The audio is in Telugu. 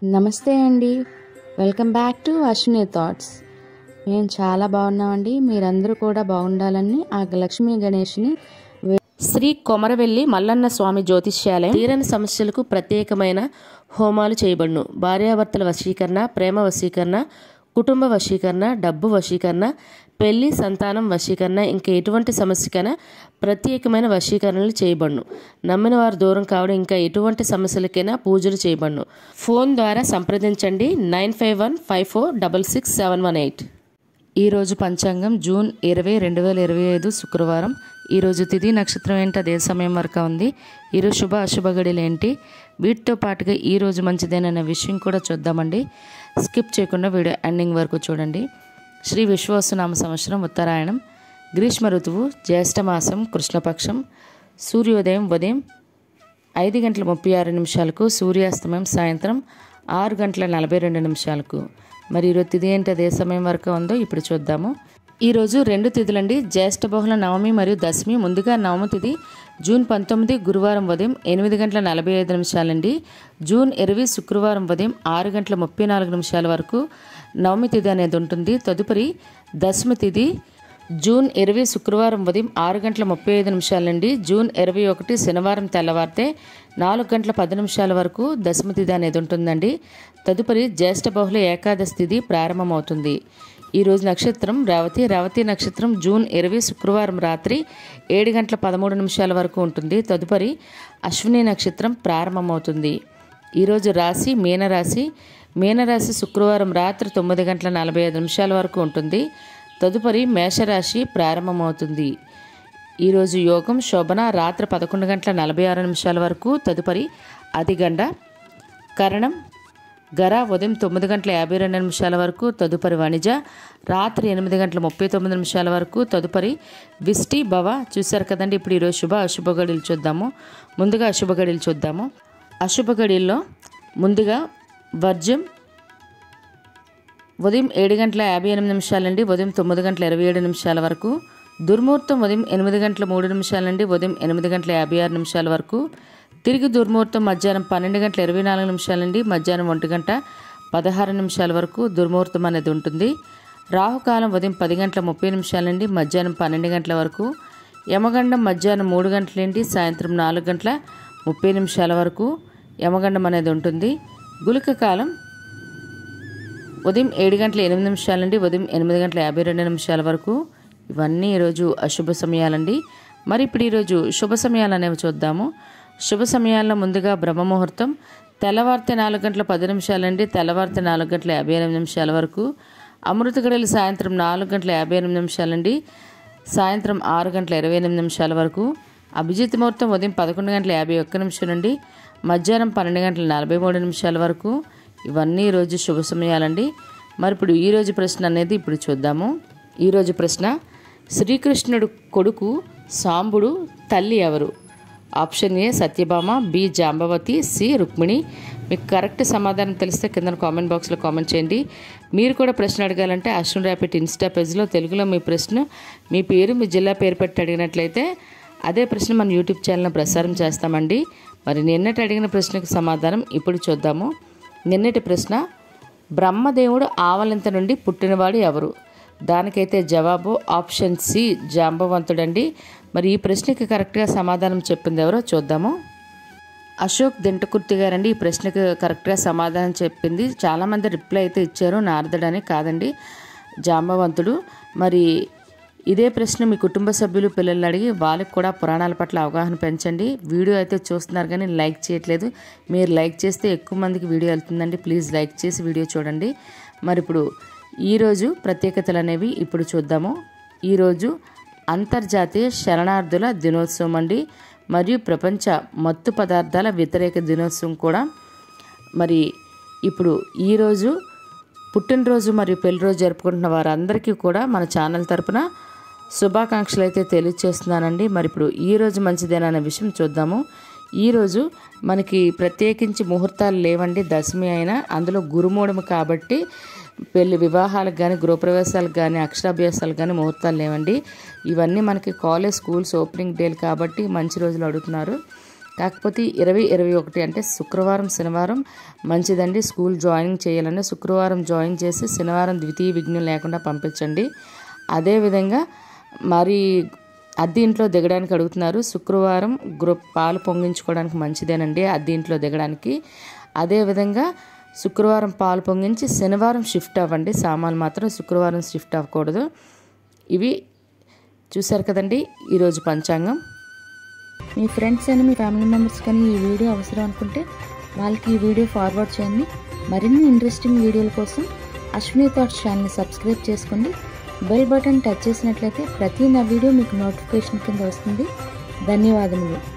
నమస్తే అండి. Welcome back to Ashwini thoughts. మేము చాలా బాగున్నామండి. మీరందరూ కూడా బాగుండాలని ఆ లక్ష్మీ గణేష్ని శ్రీ కొమరవెల్లి మల్లన్న స్వామి జ్యోతిష్యాలయం తీరని సమస్యలకు ప్రత్యేకమైన హోమాలు చేయబడును. భార్యాభర్తల వశీకరణ, ప్రేమ వశీకరణ, కుటుంబ వశీకరణ, డబ్బు వశీకరణ, పెళ్లి, సంతానం వశీకరణ, ఇంకా ఎటువంటి సమస్యకైనా ప్రత్యేకమైన వశీకరణలు చేయబడును. నమ్మిన వారు దూరం కావడం, ఇంకా ఎటువంటి సమస్యలకైనా పూజలు చేయబడును. ఫోన్ ద్వారా సంప్రదించండి 9515466718. ఈరోజు పంచాంగం జూన్ 20, 2025 శుక్రవారం. ఈరోజు తిథి నక్షత్రం ఏంటి, అదే సమయం వరకు ఉంది. ఈరోజు శుభ అశుభ గడియలు ఏంటి, వీటితో పాటుగా ఈరోజు మంచిదేనన్న విషయం కూడా చూద్దామండి. స్కిప్ చేయకుండా వీడియో ఎండింగ్ వరకు చూడండి. శ్రీ విశ్వావసునామ సంవత్సరం ఉత్తరాయణం, గ్రీష్మ ఋతువు, జ్యేష్ఠమాసం, కృష్ణపక్షం, సూర్యోదయం ఉదయం 5:36, సూర్యాస్తమయం సాయంత్రం 6:42. మరి ఈరోజు తిథి ఏంటి, అదే సమయం వరకు ఉందో ఇప్పుడు చూద్దాము. ఈరోజు 2 తిథులండి, జ్యేష్ఠ బహుళ నవమి మరియు దశమి. ముందుగా నవమి తిథి జూన్ 19 గురువారం ఉదయం 8:45 జూన్ 20 శుక్రవారం ఉదయం 6:34 వరకు నవమి తిథి అనేది ఉంటుంది. తదుపరి దశమి తిథి జూన్ 20 శుక్రవారం ఉదయం 6:35 జూన్ 21 శనివారం తెల్లవారితే 4:10 వరకు దశమి తిథి అనేది ఉంటుందండి. తదుపరి జ్యేష్ఠ బహుళ ఏకాదశి తిథి ప్రారంభమవుతుంది. ఈరోజు నక్షత్రం రేవతి. రేవతి నక్షత్రం జూన్ 20 శుక్రవారం రాత్రి 7:13 వరకు ఉంటుంది. తదుపరి అశ్విని నక్షత్రం ప్రారంభమవుతుంది. ఈరోజు రాశి మీనరాశి. మీనరాశి శుక్రవారం రాత్రి 9:45 వరకు ఉంటుంది. తదుపరి మేషరాశి ప్రారంభమవుతుంది. ఈరోజు యోగం శోభన రాత్రి 11:46 వరకు. తదుపరి అధిగండ కరణం గర ఉదయం 9:52 వరకు. తదుపరి వణిజ రాత్రి 8:39 వరకు. తదుపరి విష్టి భవ. చూశారు కదండి. ఇప్పుడు ఈరోజు శుభ అశుభ గడియలు చూద్దాము. ముందుగా అశుభ గడియలు చూద్దాము. అశుభ గడియల్లో ముందుగా వర్జ్యం ఉదయం 7:58 ఉదయం 9:27 వరకు. దుర్ముహూర్తం ఉదయం 8:03 ఉదయం 8:56 వరకు. తిరిగి దుర్ముహూర్తం మధ్యాహ్నం 12:24 మధ్యాహ్నం 1:16 వరకు దుర్ముహూర్తం అనేది ఉంటుంది. రాహుకాలం ఉదయం 10:30 మధ్యాహ్నం 12 వరకు. యమగండం మధ్యాహ్నం 3 సాయంత్రం 4:30 వరకు యమగండం అనేది ఉంటుంది. గుళిక కాలం ఉదయం 7:08 ఉదయం 8:52 వరకు. ఇవన్నీ ఈరోజు అశుభ సమయాలండి. మరి ఇప్పుడు ఈరోజు శుభ సమయాలు అనేవి చూద్దాము. శుభ సమయాల్లో ముందుగా బ్రహ్మముహూర్తం తెల్లవారితే 4:10 తెల్లవారితే 4:58 వరకు. అమృత గడియలు సాయంత్రం 4:58 సాయంత్రం 6:28 వరకు. అభిజిత్ ముహూర్తం ఉదయం 11:51 మధ్యాహ్నం 12:43 వరకు. ఇవన్నీ ఈరోజు శుభ సమయాలండి. మరి ఇప్పుడు ఈరోజు ప్రశ్న అనేది ఇప్పుడు చూద్దాము. ఈరోజు ప్రశ్న, శ్రీకృష్ణుడు కొడుకు సాంబుడు తల్లి ఎవరు? Option A Satyabhama, B Jambavati, C Rukmini. మీకు కరెక్ట్ సమాధానం తెలిస్తే కింద కామెంట్ బాక్స్లో కామెంట్ చేయండి. మీరు కూడా ప్రశ్న అడగాలంటే అశ్విని ర్యాపిడ్ ఇన్స్టా పేజ్లో తెలుగులో మీ ప్రశ్న, మీ పేరు, మీ జిల్లా పేరు పెట్టి అడిగినట్లయితే అదే ప్రశ్న మన యూట్యూబ్ ఛానల్లో ప్రసారం చేస్తామండి. మరి నిన్నటి అడిగిన ప్రశ్నకు సమాధానం ఇప్పుడు చూద్దాము. నిన్నటి ప్రశ్న, బ్రహ్మదేవుడు ఆవలింత నుండి పుట్టినవాడు ఎవరు? దానికైతే జవాబు ఆప్షన్ సి జాంబవంతుడండి. మరి ఈ ప్రశ్నకి కరెక్ట్గా సమాధానం చెప్పింది ఎవరో చూద్దాము. అశోక్ దింటకుర్తి గారండి ఈ ప్రశ్నకు కరెక్ట్గా సమాధానం చెప్పింది. చాలామంది రిప్లై అయితే ఇచ్చారు, నారదుడని కాదండి, జాంబవంతుడు. మరి ఇదే ప్రశ్న మీ కుటుంబ సభ్యులు, పిల్లలు అడిగి వాళ్ళకి కూడా పురాణాల పట్ల అవగాహన పెంచండి. వీడియో అయితే చూస్తున్నారు కానీ లైక్ చేయట్లేదు. మీరు లైక్ చేస్తే ఎక్కువ మందికి వీడియో వెళ్తుందండి. ప్లీజ్ లైక్ చేసి వీడియో చూడండి. మరి ఇప్పుడు ఈరోజు ప్రత్యేకతలు అనేవి ఇప్పుడు చూద్దాము. ఈరోజు అంతర్జాతీయ శరణార్థుల దినోత్సవం అండి, మరియు ప్రపంచ మత్తు పదార్థాల వ్యతిరేక దినోత్సవం కూడా. మరి ఇప్పుడు ఈరోజు పుట్టినరోజు మరియు పెళ్లిరోజు జరుపుకుంటున్న వారందరికీ కూడా మన ఛానల్ తరపున శుభాకాంక్షలు అయితే తెలియజేస్తున్నానండి. మరి ఇప్పుడు ఈరోజు మంచిదేనన్న విషయం చూద్దాము. ఈరోజు మనకి ప్రత్యేకించి ముహూర్తాలు లేవండి. దశమి అయినా అందులో గురుమూఢము కాబట్టి పెళ్లి వివాహాలకు కానీ, గృహప్రవేశాలకు కానీ, అక్షరాభ్యాసాలకు కానీ ముహూర్తాలు లేవండి. ఇవన్నీ మనకి కాలేజ్ స్కూల్స్ ఓపెనింగ్ డేలు కాబట్టి మంచి రోజులు అడుగుతున్నారు. కాకపోతే 20, 21 అంటే శుక్రవారం శనివారం మంచిదండి. స్కూల్ జాయినింగ్ చేయాలంటే శుక్రవారం జాయిన్ చేసి శనివారం ద్వితీయ విఘ్నం లేకుండా పంపించండి. అదేవిధంగా మరి అద్దె ఇంట్లో దిగడానికి అడుగుతున్నారు. శుక్రవారం పాలు పొంగించుకోవడానికి మంచిదేనండి అద్దె ఇంట్లో దిగడానికి. అదేవిధంగా శుక్రవారం పాలు పొంగించి శనివారం షిఫ్ట్ అవ్వండి. సామాన్లు మాత్రం శుక్రవారం షిఫ్ట్ అవ్వకూడదు. ఇవి చూశారు కదండి ఈరోజు పంచాంగం. మీ ఫ్రెండ్స్ అని మీ ఫ్యామిలీ మెంబర్స్ కానీ ఈ వీడియో అవసరం అనుకుంటే వాళ్ళకి ఈ వీడియో ఫార్వర్డ్ చేయండి. మరిన్ని ఇంట్రెస్టింగ్ వీడియోల కోసం అశ్విని థాట్స్ ఛానల్ని సబ్స్క్రైబ్ చేసుకోండి. బెల్ బటన్ టచ్ చేసినట్లయితే ప్రతి నా వీడియో మీకు నోటిఫికేషన్ కింద వస్తుంది. ధన్యవాదములు.